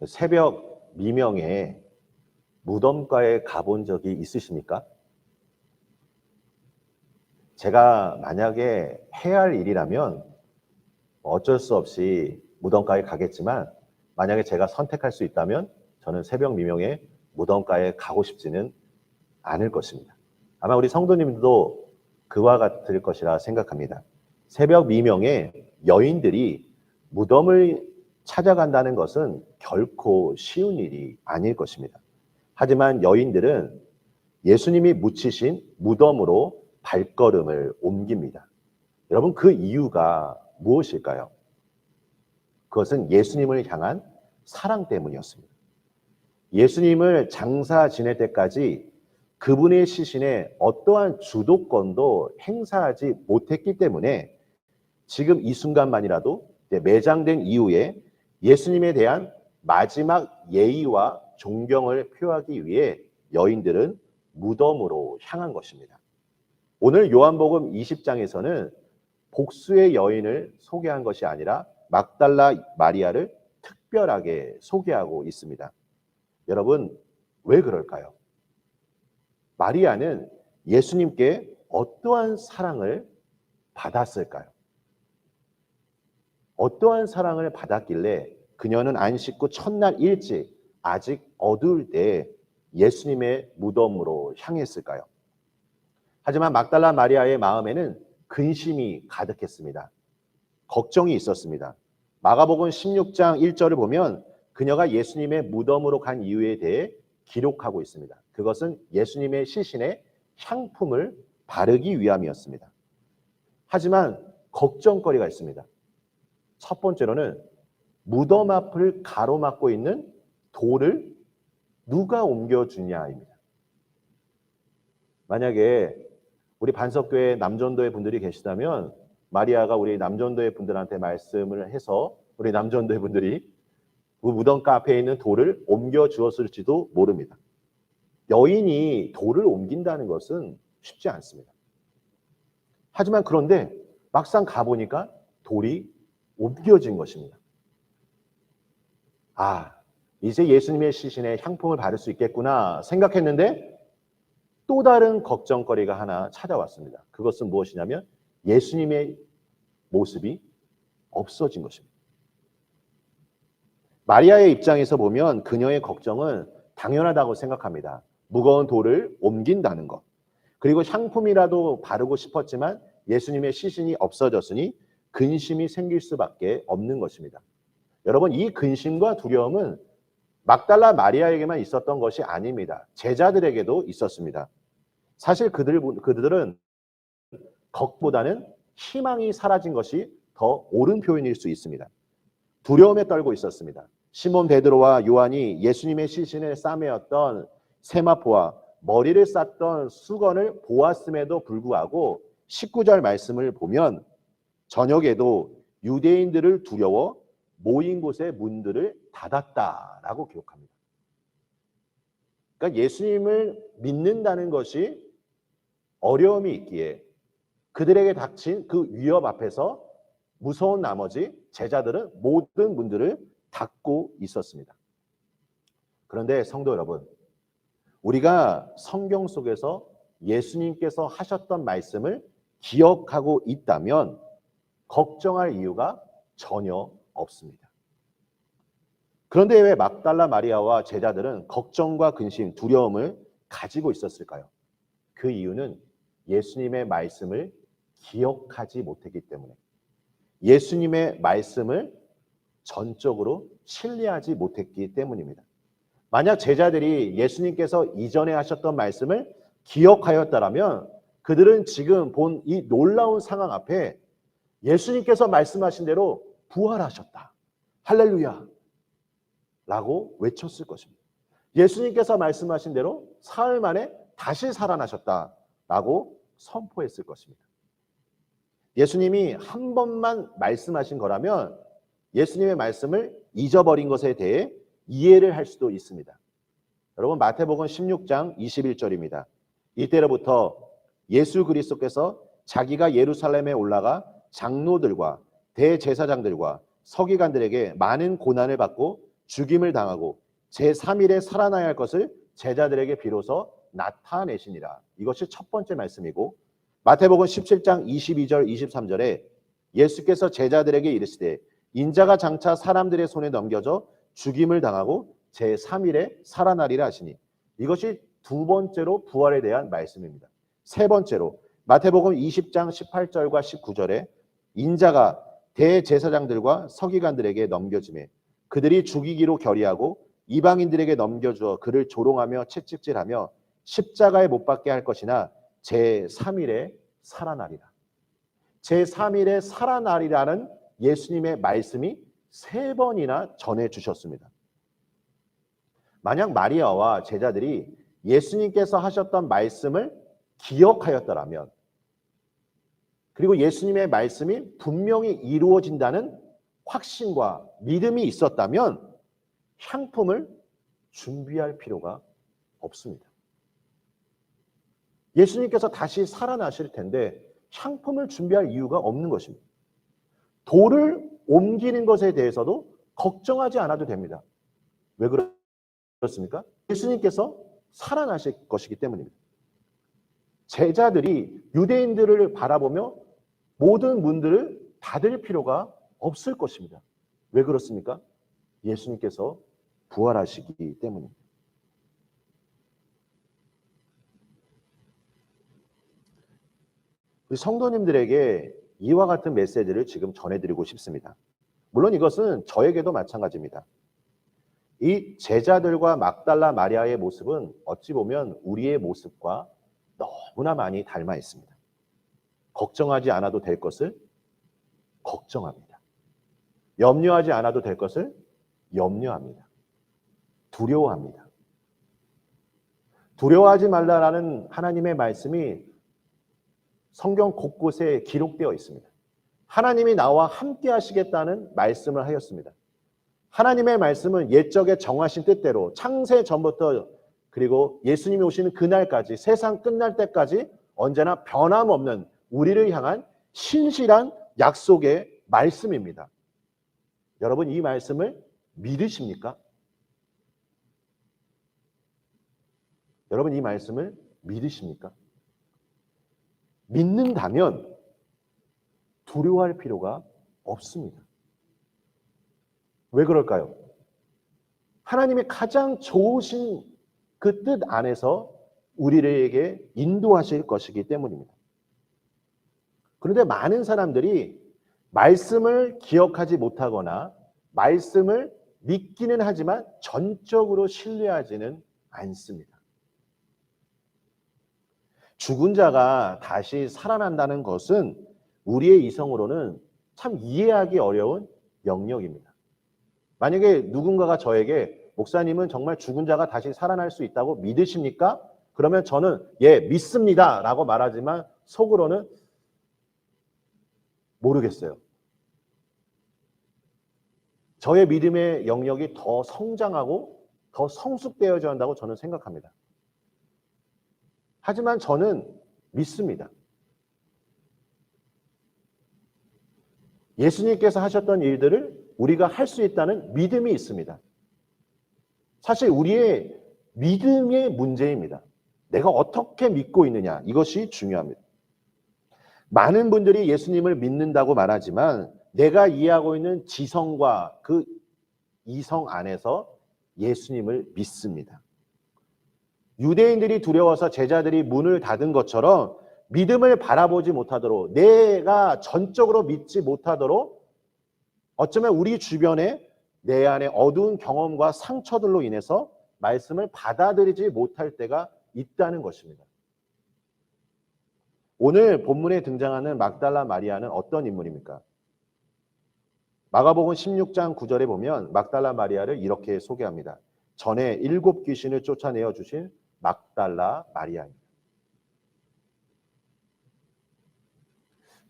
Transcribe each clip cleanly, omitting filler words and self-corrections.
새벽 미명에 무덤가에 가본 적이 있으십니까? 제가 만약에 해야 할 일이라면 어쩔 수 없이 무덤가에 가겠지만, 만약에 제가 선택할 수 있다면 저는 새벽 미명에 무덤가에 가고 싶지는 않을 것입니다. 아마 우리 성도님들도 그와 같을 것이라 생각합니다. 새벽 미명에 여인들이 무덤을 찾아간다는 것은 결코 쉬운 일이 아닐 것입니다. 하지만 여인들은 예수님이 묻히신 무덤으로 발걸음을 옮깁니다. 여러분, 그 이유가 무엇일까요? 그것은 예수님을 향한 사랑 때문이었습니다. 예수님을 장사 지낼 때까지 그분의 시신에 어떠한 주도권도 행사하지 못했기 때문에 지금 이 순간만이라도 매장된 이후에 예수님에 대한 마지막 예의와 존경을 표하기 위해 여인들은 무덤으로 향한 것입니다. 오늘 요한복음 20장에서는 복수의 여인을 소개한 것이 아니라 막달라 마리아를 특별하게 소개하고 있습니다. 여러분, 왜 그럴까요? 마리아는 예수님께 어떠한 사랑을 받았을까요? 어떠한 사랑을 받았길래 그녀는 안식 후 첫날 일찍 아직 어두울 때 예수님의 무덤으로 향했을까요? 하지만 막달라 마리아의 마음에는 근심이 가득했습니다. 걱정이 있었습니다. 마가복음 16장 1절을 보면 그녀가 예수님의 무덤으로 간 이유에 대해 기록하고 있습니다. 그것은 예수님의 시신에 향품을 바르기 위함이었습니다. 하지만 걱정거리가 있습니다. 첫 번째로는 무덤 앞을 가로막고 있는 돌을 누가 옮겨주냐입니다. 만약에 우리 반석교회 남전도회 분들이 계시다면 마리아가 우리 남전도회 분들한테 말씀을 해서 우리 남전도회 분들이 그 무덤가 앞에 있는 돌을 옮겨주었을지도 모릅니다. 여인이 돌을 옮긴다는 것은 쉽지 않습니다. 하지만 그런데 막상 가보니까 돌이 옮겨진 것입니다. 아, 이제 예수님의 시신에 향품을 바를 수 있겠구나 생각했는데 또 다른 걱정거리가 하나 찾아왔습니다. 그것은 무엇이냐면 예수님의 모습이 없어진 것입니다. 마리아의 입장에서 보면 그녀의 걱정은 당연하다고 생각합니다. 무거운 돌을 옮긴다는 것. 그리고 향품이라도 바르고 싶었지만 예수님의 시신이 없어졌으니 근심이 생길 수밖에 없는 것입니다. 여러분, 이 근심과 두려움은 막달라 마리아에게만 있었던 것이 아닙니다. 제자들에게도 있었습니다. 사실 그들은 걱보다는 희망이 사라진 것이 더 옳은 표현일 수 있습니다. 두려움에 떨고 있었습니다. 시몬 베드로와 요한이 예수님의 시신을 싸매었던 세마포와 머리를 쌌던 수건을 보았음에도 불구하고 19절 말씀을 보면 저녁에도 유대인들을 두려워 모인 곳의 문들을 닫았다라고 기록합니다. 그러니까 예수님을 믿는다는 것이 어려움이 있기에 그들에게 닥친 그 위협 앞에서 무서운 나머지 제자들은 모든 문들을 닫고 있었습니다. 그런데 성도 여러분, 우리가 성경 속에서 예수님께서 하셨던 말씀을 기억하고 있다면 걱정할 이유가 전혀 없습니다. 그런데 왜 막달라 마리아와 제자들은 걱정과 근심, 두려움을 가지고 있었을까요? 그 이유는 예수님의 말씀을 기억하지 못했기 때문에, 예수님의 말씀을 전적으로 신뢰하지 못했기 때문입니다. 만약 제자들이 예수님께서 이전에 하셨던 말씀을 기억하였다면 그들은 지금 본 이 놀라운 상황 앞에 예수님께서 말씀하신 대로 부활하셨다, 할렐루야 라고 외쳤을 것입니다. 예수님께서 말씀하신 대로 사흘 만에 다시 살아나셨다 라고 선포했을 것입니다. 예수님이 한 번만 말씀하신 거라면 예수님의 말씀을 잊어버린 것에 대해 이해를 할 수도 있습니다. 여러분, 마태복음 16장 21절입니다. 이때로부터 예수 그리스도께서 자기가 예루살렘에 올라가 장로들과 대제사장들과 서기관들에게 많은 고난을 받고 죽임을 당하고 제3일에 살아나야 할 것을 제자들에게 비로소 나타내시니라. 이것이 첫 번째 말씀이고, 마태복음 17장 22절 23절에 예수께서 제자들에게 이르시되 인자가 장차 사람들의 손에 넘겨져 죽임을 당하고 제3일에 살아나리라 하시니, 이것이 두 번째로 부활에 대한 말씀입니다. 세 번째로 마태복음 20장 18절과 19절에 인자가 대제사장들과 서기관들에게 넘겨지매 그들이 죽이기로 결의하고 이방인들에게 넘겨주어 그를 조롱하며 채찍질하며 십자가에 못 박게 할 것이나 제3일에 살아나리라. 제3일에 살아나리라는 예수님의 말씀이 세 번이나 전해주셨습니다. 만약 마리아와 제자들이 예수님께서 하셨던 말씀을 기억하였더라면, 그리고 예수님의 말씀이 분명히 이루어진다는 확신과 믿음이 있었다면 향품을 준비할 필요가 없습니다. 예수님께서 다시 살아나실 텐데 향품을 준비할 이유가 없는 것입니다. 돌을 옮기는 것에 대해서도 걱정하지 않아도 됩니다. 왜 그렇습니까? 예수님께서 살아나실 것이기 때문입니다. 제자들이 유대인들을 바라보며 모든 문들을 닫을 필요가 없을 것입니다. 왜 그렇습니까? 예수님께서 부활하시기 때문입니다. 우리 성도님들에게 이와 같은 메시지를 지금 전해드리고 싶습니다. 물론 이것은 저에게도 마찬가지입니다. 이 제자들과 막달라 마리아의 모습은 어찌 보면 우리의 모습과 너무나 많이 닮아 있습니다. 걱정하지 않아도 될 것을 걱정합니다. 염려하지 않아도 될 것을 염려합니다. 두려워합니다. 두려워하지 말라라는 하나님의 말씀이 성경 곳곳에 기록되어 있습니다. 하나님이 나와 함께 하시겠다는 말씀을 하였습니다. 하나님의 말씀은 옛적에 정하신 뜻대로 창세 전부터 그리고 예수님이 오시는 그날까지, 세상 끝날 때까지 언제나 변함없는 우리를 향한 신실한 약속의 말씀입니다. 여러분, 이 말씀을 믿으십니까? 여러분, 이 말씀을 믿으십니까? 믿는다면 두려워할 필요가 없습니다. 왜 그럴까요? 하나님의 가장 좋으신 그 뜻 안에서 우리에게 인도하실 것이기 때문입니다. 그런데 많은 사람들이 말씀을 기억하지 못하거나 말씀을 믿기는 하지만 전적으로 신뢰하지는 않습니다. 죽은 자가 다시 살아난다는 것은 우리의 이성으로는 참 이해하기 어려운 영역입니다. 만약에 누군가가 저에게 목사님은 정말 죽은 자가 다시 살아날 수 있다고 믿으십니까? 그러면 저는 예, 믿습니다 라고 말하지만 속으로는 모르겠어요. 저의 믿음의 영역이 더 성장하고 더 성숙되어져야 한다고 저는 생각합니다. 하지만 저는 믿습니다. 예수님께서 하셨던 일들을 우리가 할 수 있다는 믿음이 있습니다. 사실 우리의 믿음의 문제입니다. 내가 어떻게 믿고 있느냐, 이것이 중요합니다. 많은 분들이 예수님을 믿는다고 말하지만 내가 이해하고 있는 지성과 그 이성 안에서 예수님을 믿습니다. 유대인들이 두려워서 제자들이 문을 닫은 것처럼 믿음을 바라보지 못하도록, 내가 전적으로 믿지 못하도록 어쩌면 우리 주변에 내 안에 어두운 경험과 상처들로 인해서 말씀을 받아들이지 못할 때가 있다는 것입니다. 오늘 본문에 등장하는 막달라 마리아는 어떤 인물입니까? 마가복음 16장 9절에 보면 막달라 마리아를 이렇게 소개합니다. 전에 7 귀신을 쫓아내어 주신 막달라 마리아입니다.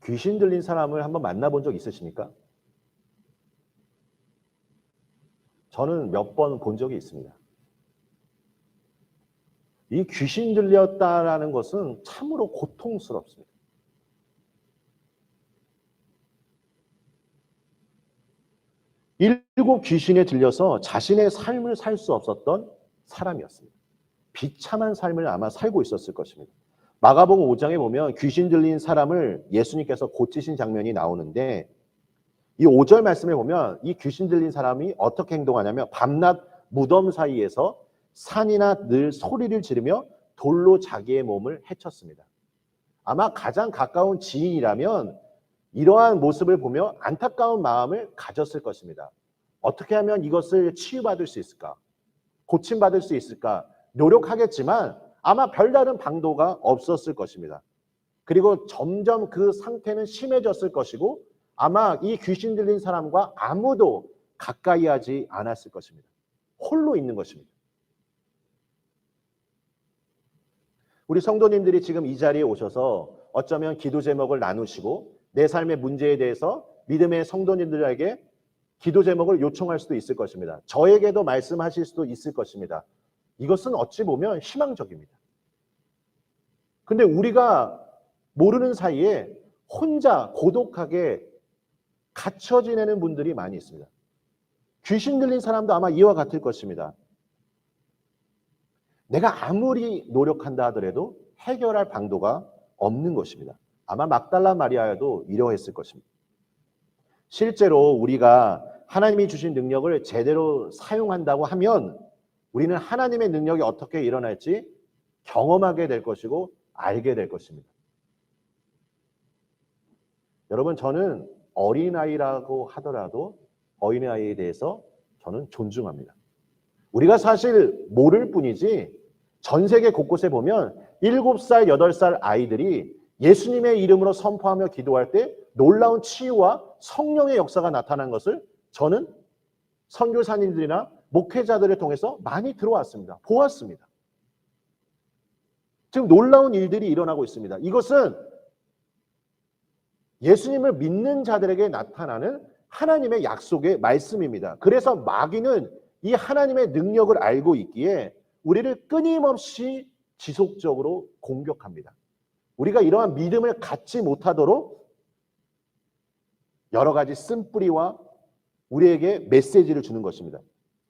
귀신 들린 사람을 한번 만나본 적 있으십니까? 저는 몇 번 본 적이 있습니다. 이 귀신 들렸다라는 것은 참으로 고통스럽습니다. 7 귀신에 들려서 자신의 삶을 살 수 없었던 사람이었습니다. 비참한 삶을 아마 살고 있었을 것입니다. 마가복음 5장에 보면 귀신 들린 사람을 예수님께서 고치신 장면이 나오는데, 이 5절 말씀에 보면 이 귀신 들린 사람이 어떻게 행동하냐면 밤낮 무덤 사이에서 산이나 늘 소리를 지르며 돌로 자기의 몸을 해쳤습니다. 아마 가장 가까운 지인이라면 이러한 모습을 보며 안타까운 마음을 가졌을 것입니다. 어떻게 하면 이것을 치유받을 수 있을까? 고침받을 수 있을까? 노력하겠지만 아마 별다른 방도가 없었을 것입니다. 그리고 점점 그 상태는 심해졌을 것이고 아마 이 귀신 들린 사람과 아무도 가까이 하지 않았을 것입니다. 홀로 있는 것입니다. 우리 성도님들이 지금 이 자리에 오셔서 어쩌면 기도 제목을 나누시고 내 삶의 문제에 대해서 믿음의 성도님들에게 기도 제목을 요청할 수도 있을 것입니다. 저에게도 말씀하실 수도 있을 것입니다. 이것은 어찌 보면 희망적입니다. 근데 우리가 모르는 사이에 혼자 고독하게 갇혀 지내는 분들이 많이 있습니다. 귀신 들린 사람도 아마 이와 같을 것입니다. 내가 아무리 노력한다 하더라도 해결할 방도가 없는 것입니다. 아마 막달라 마리아도 이러했을 것입니다. 실제로 우리가 하나님이 주신 능력을 제대로 사용한다고 하면 우리는 하나님의 능력이 어떻게 일어날지 경험하게 될 것이고 알게 될 것입니다. 여러분, 저는 어린아이라고 하더라도 어린아이에 대해서 저는 존중합니다. 우리가 사실 모를 뿐이지 전 세계 곳곳에 보면 7살, 8살 아이들이 예수님의 이름으로 선포하며 기도할 때 놀라운 치유와 성령의 역사가 나타난 것을 저는 선교사님들이나 목회자들을 통해서 많이 들어왔습니다. 보았습니다. 지금 놀라운 일들이 일어나고 있습니다. 이것은 예수님을 믿는 자들에게 나타나는 하나님의 약속의 말씀입니다. 그래서 마귀는 이 하나님의 능력을 알고 있기에 우리를 끊임없이 지속적으로 공격합니다. 우리가 이러한 믿음을 갖지 못하도록 여러 가지 쓴뿌리와 우리에게 메시지를 주는 것입니다.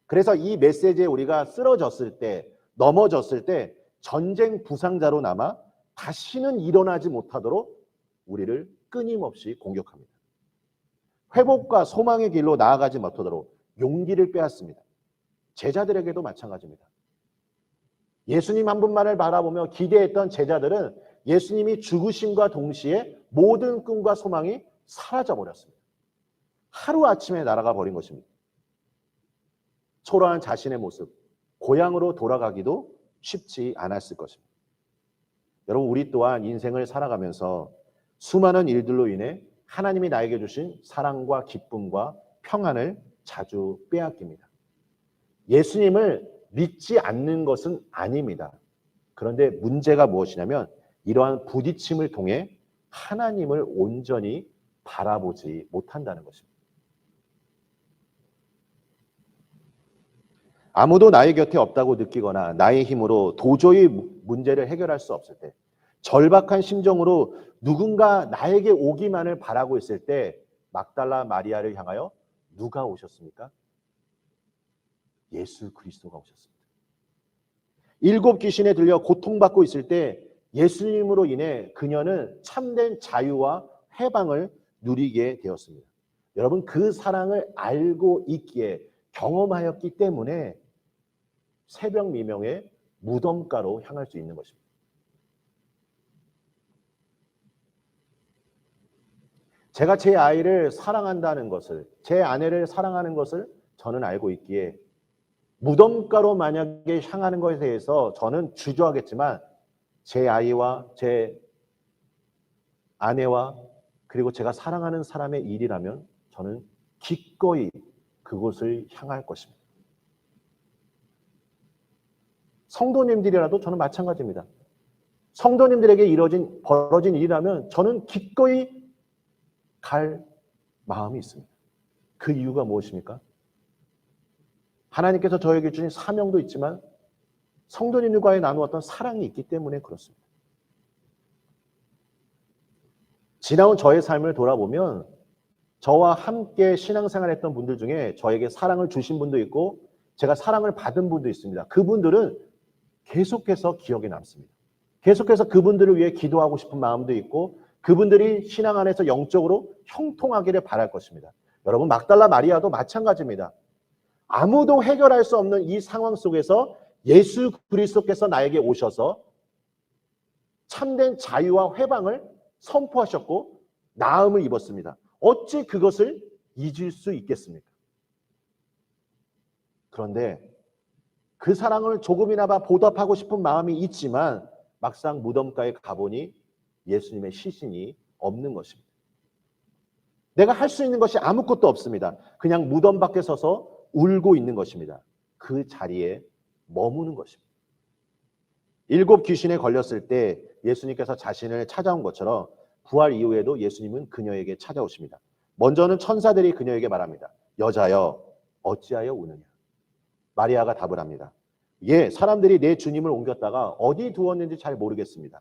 그래서 이 메시지에 우리가 쓰러졌을 때, 넘어졌을 때 전쟁 부상자로 남아 다시는 일어나지 못하도록 우리를 끊임없이 공격합니다. 회복과 소망의 길로 나아가지 못하도록 용기를 빼앗습니다. 제자들에게도 마찬가지입니다. 예수님 한 분만을 바라보며 기대했던 제자들은 예수님이 죽으심과 동시에 모든 꿈과 소망이 사라져버렸습니다. 하루아침에 날아가 버린 것입니다. 초라한 자신의 모습, 고향으로 돌아가기도 쉽지 않았을 것입니다. 여러분, 우리 또한 인생을 살아가면서 수많은 일들로 인해 하나님이 나에게 주신 사랑과 기쁨과 평안을 자주 빼앗깁니다. 예수님을 믿지 않는 것은 아닙니다. 그런데 문제가 무엇이냐면 이러한 부딪힘을 통해 하나님을 온전히 바라보지 못한다는 것입니다. 아무도 나의 곁에 없다고 느끼거나 나의 힘으로 도저히 문제를 해결할 수 없을 때, 절박한 심정으로 누군가 나에게 오기만을 바라고 있을 때 막달라 마리아를 향하여 누가 오셨습니까? 예수 그리스도가 오셨습니다. 7 귀신에 들려 고통받고 있을 때 예수님으로 인해 그녀는 참된 자유와 해방을 누리게 되었습니다. 여러분, 그 사랑을 알고 있기에, 경험하였기 때문에 새벽 미명에 무덤가로 향할 수 있는 것입니다. 제가 제 아이를 사랑한다는 것을, 제 아내를 사랑하는 것을 저는 알고 있기에 무덤가로 만약에 향하는 것에 대해서 저는 주저하겠지만 제 아이와 제 아내와 그리고 제가 사랑하는 사람의 일이라면 저는 기꺼이 그곳을 향할 것입니다. 성도님들이라도 저는 마찬가지입니다. 성도님들에게 벌어진 일이라면 저는 기꺼이 갈 마음이 있습니다. 그 이유가 무엇입니까? 하나님께서 저에게 주신 사명도 있지만 성도님들과의 나누었던 사랑이 있기 때문에 그렇습니다. 지나온 저의 삶을 돌아보면 저와 함께 신앙생활했던 분들 중에 저에게 사랑을 주신 분도 있고 제가 사랑을 받은 분도 있습니다. 그분들은 계속해서 기억에 남습니다. 계속해서 그분들을 위해 기도하고 싶은 마음도 있고 그분들이 신앙 안에서 영적으로 형통하기를 바랄 것입니다. 여러분, 막달라 마리아도 마찬가지입니다. 아무도 해결할 수 없는 이 상황 속에서 예수 그리스도께서 나에게 오셔서 참된 자유와 회방을 선포하셨고 나음을 입었습니다. 어찌 그것을 잊을 수 있겠습니까? 그런데 그 사랑을 조금이나마 보답하고 싶은 마음이 있지만 막상 무덤가에 가보니 예수님의 시신이 없는 것입니다. 내가 할 수 있는 것이 아무것도 없습니다. 그냥 무덤 밖에 서서 울고 있는 것입니다. 그 자리에 머무는 것입니다. 7 귀신에 걸렸을 때 예수님께서 자신을 찾아온 것처럼 부활 이후에도 예수님은 그녀에게 찾아오십니다. 먼저는 천사들이 그녀에게 말합니다. 여자여, 어찌하여 우느냐? 마리아가 답을 합니다. 예, 사람들이 내 주님을 옮겼다가 어디 두었는지 잘 모르겠습니다.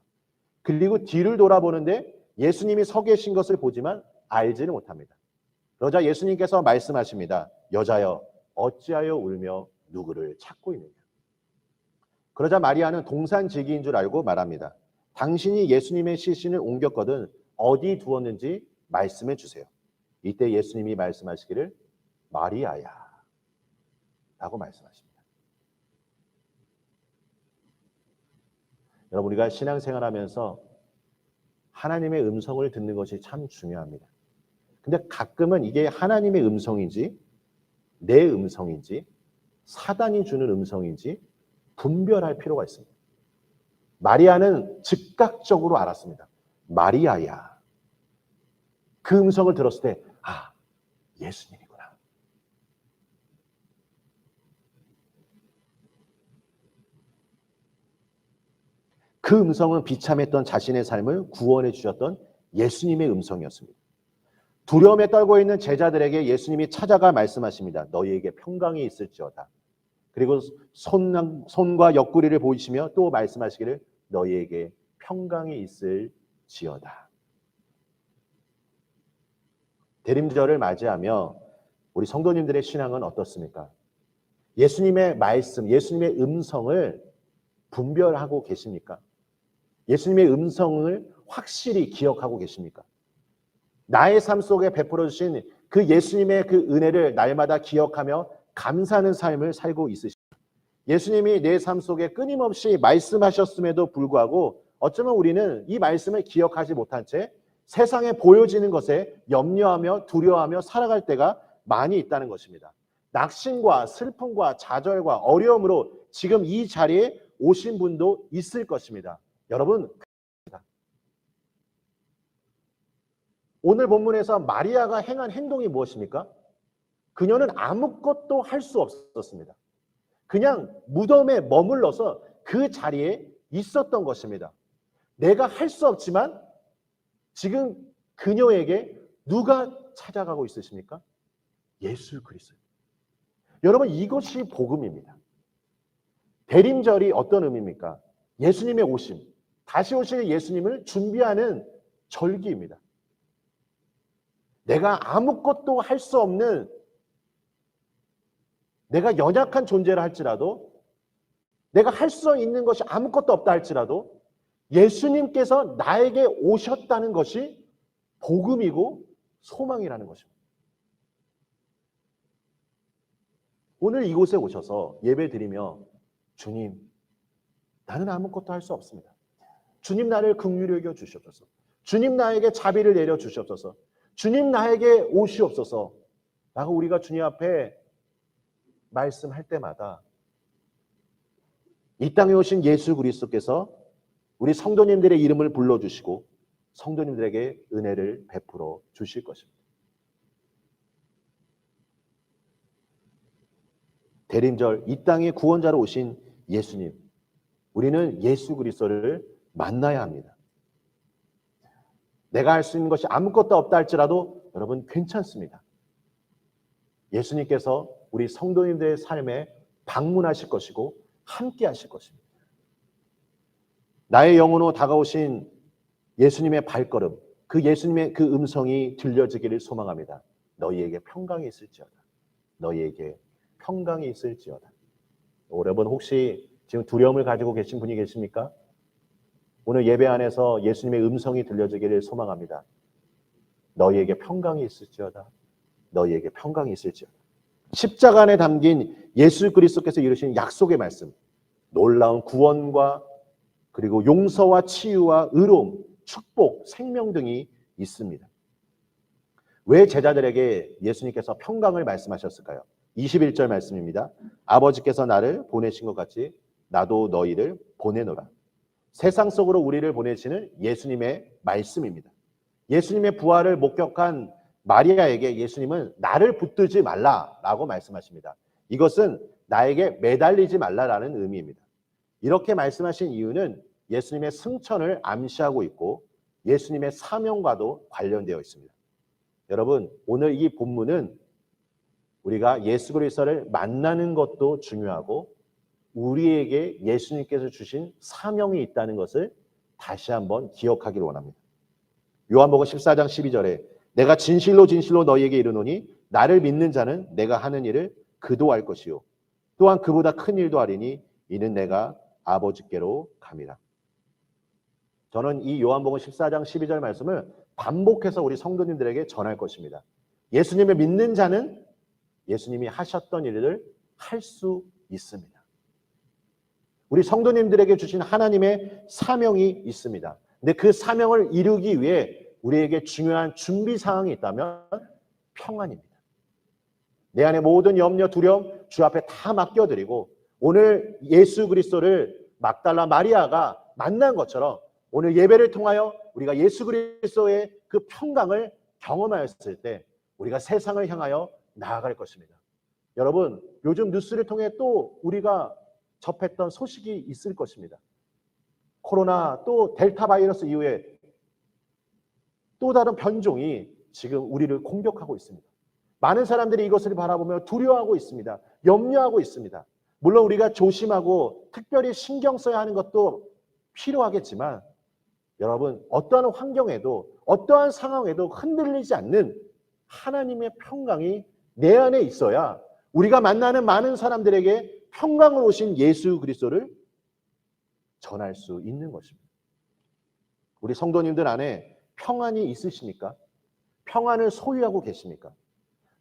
그리고 뒤를 돌아보는데 예수님이 서 계신 것을 보지만 알지는 못합니다. 그러자 예수님께서 말씀하십니다. 여자여, 어찌하여 울며 누구를 찾고 있느냐? 그러자 마리아는 동산지기인 줄 알고 말합니다. 당신이 예수님의 시신을 옮겼거든 어디 두었는지 말씀해 주세요. 이때 예수님이 말씀하시기를 마리아야 라고 말씀하십니다. 여러분, 우리가 신앙생활하면서 하나님의 음성을 듣는 것이 참 중요합니다. 근데 가끔은 이게 하나님의 음성인지 내 음성인지 사단이 주는 음성인지 분별할 필요가 있습니다. 마리아는 즉각적으로 알았습니다. 마리아야. 그 음성을 들었을 때 예수님이구나. 그 음성은 비참했던 자신의 삶을 구원해 주셨던 예수님의 음성이었습니다. 두려움에 떨고 있는 제자들에게 예수님이 찾아가 말씀하십니다. 너희에게 평강이 있을지어다. 그리고 손과 옆구리를 보이시며 또 말씀하시기를 너희에게 평강이 있을지어다. 대림절을 맞이하며 우리 성도님들의 신앙은 어떻습니까? 예수님의 말씀, 예수님의 음성을 분별하고 계십니까? 예수님의 음성을 확실히 기억하고 계십니까? 나의 삶 속에 베풀어 주신 그 예수님의 그 은혜를 날마다 기억하며 감사하는 삶을 살고 있으십니까? 예수님이 내 삶 속에 끊임없이 말씀하셨음에도 불구하고 어쩌면 우리는 이 말씀을 기억하지 못한 채 세상에 보여지는 것에 염려하며 두려워하며 살아갈 때가 많이 있다는 것입니다. 낙심과 슬픔과 좌절과 어려움으로 지금 이 자리에 오신 분도 있을 것입니다. 여러분, 오늘 본문에서 마리아가 행한 행동이 무엇입니까? 그녀는 아무것도 할 수 없었습니다. 그냥 무덤에 머물러서 그 자리에 있었던 것입니다. 내가 할 수 없지만 지금 그녀에게 누가 찾아가고 있으십니까? 예수 그리스도. 여러분, 이것이 복음입니다. 대림절이 어떤 의미입니까? 예수님의 오심, 다시 오실 예수님을 준비하는 절기입니다. 내가 아무것도 할 수 없는, 내가 연약한 존재라 할지라도, 내가 할 수 있는 것이 아무것도 없다 할지라도 예수님께서 나에게 오셨다는 것이 복음이고 소망이라는 것입니다. 오늘 이곳에 오셔서 예배드리며 주님, 나는 아무것도 할 수 없습니다. 주님, 나를 긍휼히 여겨 주시옵소서. 주님, 나에게 자비를 내려 주시옵소서. 주님, 나에게 오시옵소서 라고 우리가 주님 앞에 말씀할 때마다 이 땅에 오신 예수 그리스도께서 우리 성도님들의 이름을 불러주시고 성도님들에게 은혜를 베풀어 주실 것입니다. 대림절, 이 땅에 구원자로 오신 예수님, 우리는 예수 그리스도를 만나야 합니다. 내가 할 수 있는 것이 아무것도 없다 할지라도 여러분 괜찮습니다. 예수님께서 우리 성도님들의 삶에 방문하실 것이고 함께 하실 것입니다. 나의 영혼으로 다가오신 예수님의 발걸음, 그 예수님의 그 음성이 들려지기를 소망합니다. 너희에게 평강이 있을지어다. 너희에게 평강이 있을지어다. 여러분 혹시 지금 두려움을 가지고 계신 분이 계십니까? 오늘 예배 안에서 예수님의 음성이 들려지기를 소망합니다. 너희에게 평강이 있을지어다. 너희에게 평강이 있을지어다. 십자가 안에 담긴 예수 그리스도께서 이루신 약속의 말씀, 놀라운 구원과 그리고 용서와 치유와 의로움, 축복, 생명 등이 있습니다. 왜 제자들에게 예수님께서 평강을 말씀하셨을까요? 21절 말씀입니다. 아버지께서 나를 보내신 것 같이 나도 너희를 보내노라. 세상 속으로 우리를 보내시는 예수님의 말씀입니다. 예수님의 부활을 목격한 마리아에게 예수님은 나를 붙들지 말라라고 말씀하십니다. 이것은 나에게 매달리지 말라라는 의미입니다. 이렇게 말씀하신 이유는 예수님의 승천을 암시하고 있고 예수님의 사명과도 관련되어 있습니다. 여러분, 오늘 이 본문은 우리가 예수 그리스도를 만나는 것도 중요하고 우리에게 예수님께서 주신 사명이 있다는 것을 다시 한번 기억하기를 원합니다. 요한복음 14장 12절에 내가 진실로 진실로 너희에게 이르노니 나를 믿는 자는 내가 하는 일을 그도 할 것이요 또한 그보다 큰 일도 하리니 이는 내가 아버지께로 감이라. 저는 이 요한복음 14장 12절 말씀을 반복해서 우리 성도님들에게 전할 것입니다. 예수님을 믿는 자는 예수님이 하셨던 일을 할 수 있습니다. 우리 성도님들에게 주신 하나님의 사명이 있습니다. 근데 그 사명을 이루기 위해 우리에게 중요한 준비 사항이 있다면 평안입니다. 내 안에 모든 염려, 두려움 주 앞에 다 맡겨드리고 오늘 예수 그리스도를 막달라 마리아가 만난 것처럼 오늘 예배를 통하여 우리가 예수 그리스도의 그 평강을 경험하였을 때 우리가 세상을 향하여 나아갈 것입니다. 여러분, 요즘 뉴스를 통해 또 우리가 접했던 소식이 있을 것입니다. 코로나 또 델타 바이러스 이후에 또 다른 변종이 지금 우리를 공격하고 있습니다. 많은 사람들이 이것을 바라보며 두려워하고 있습니다. 염려하고 있습니다. 물론 우리가 조심하고 특별히 신경 써야 하는 것도 필요하겠지만 여러분, 어떠한 환경에도 어떠한 상황에도 흔들리지 않는 하나님의 평강이 내 안에 있어야 우리가 만나는 많은 사람들에게 평강을 오신 예수 그리스도를 전할 수 있는 것입니다. 우리 성도님들 안에 평안이 있으십니까? 평안을 소유하고 계십니까?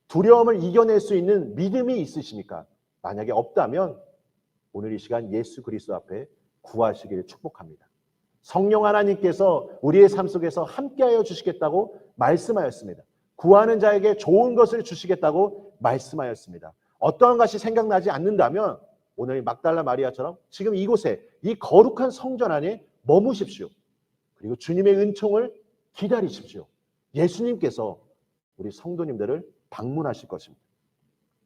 두려움을 이겨낼 수 있는 믿음이 있으십니까? 만약에 없다면 오늘 이 시간 예수 그리스도 앞에 구하시기를 축복합니다. 성령 하나님께서 우리의 삶 속에서 함께하여 주시겠다고 말씀하였습니다. 구하는 자에게 좋은 것을 주시겠다고 말씀하였습니다. 어떠한 것이 생각나지 않는다면 오늘 막달라 마리아처럼 지금 이곳에 이 거룩한 성전 안에 머무십시오. 그리고 주님의 은총을 기다리십시오. 예수님께서 우리 성도님들을 방문하실 것입니다.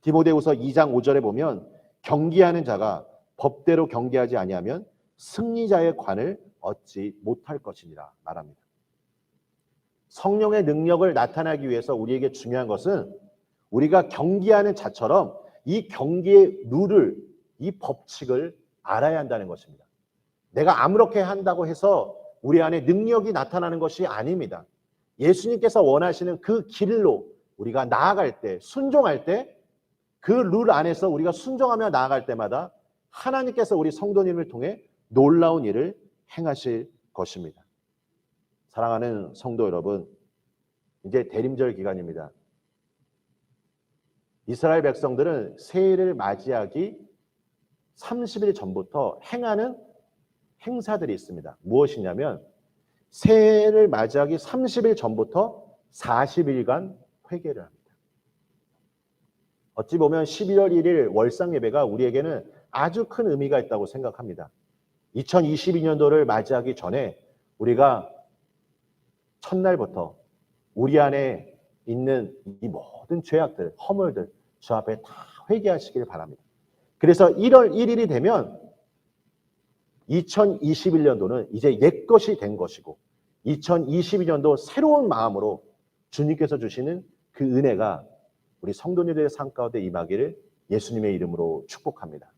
디모데후서 2장 5절에 보면 경계하는 자가 법대로 경계하지 아니하면 승리자의 관을 얻지 못할 것이니라 말합니다. 성령의 능력을 나타나기 위해서 우리에게 중요한 것은 우리가 경계하는 자처럼 이 경계의 룰을, 이 법칙을 알아야 한다는 것입니다. 내가 아무렇게 한다고 해서 우리 안에 능력이 나타나는 것이 아닙니다. 예수님께서 원하시는 그 길로 우리가 나아갈 때, 순종할 때 그 룰 안에서 우리가 순종하며 나아갈 때마다 하나님께서 우리 성도님을 통해 놀라운 일을 행하실 것입니다. 사랑하는 성도 여러분, 이제 대림절 기간입니다. 이스라엘 백성들은 새해를 맞이하기 30일 전부터 행하는 행사들이 있습니다. 무엇이냐면 새해를 맞이하기 30일 전부터 40일간 회개를 합니다. 어찌 보면 11월 1일 월상 예배가 우리에게는 아주 큰 의미가 있다고 생각합니다. 2022년도를 맞이하기 전에 우리가 첫날부터 우리 안에 있는 이 모든 죄악들, 허물들 주 앞에 다 회개하시길 바랍니다. 그래서 1월 1일이 되면 2021년도는 이제 옛것이 된 것이고 2022년도 새로운 마음으로 주님께서 주시는 그 은혜가 우리 성도님들의 삶 가운데 임하기를 예수님의 이름으로 축복합니다.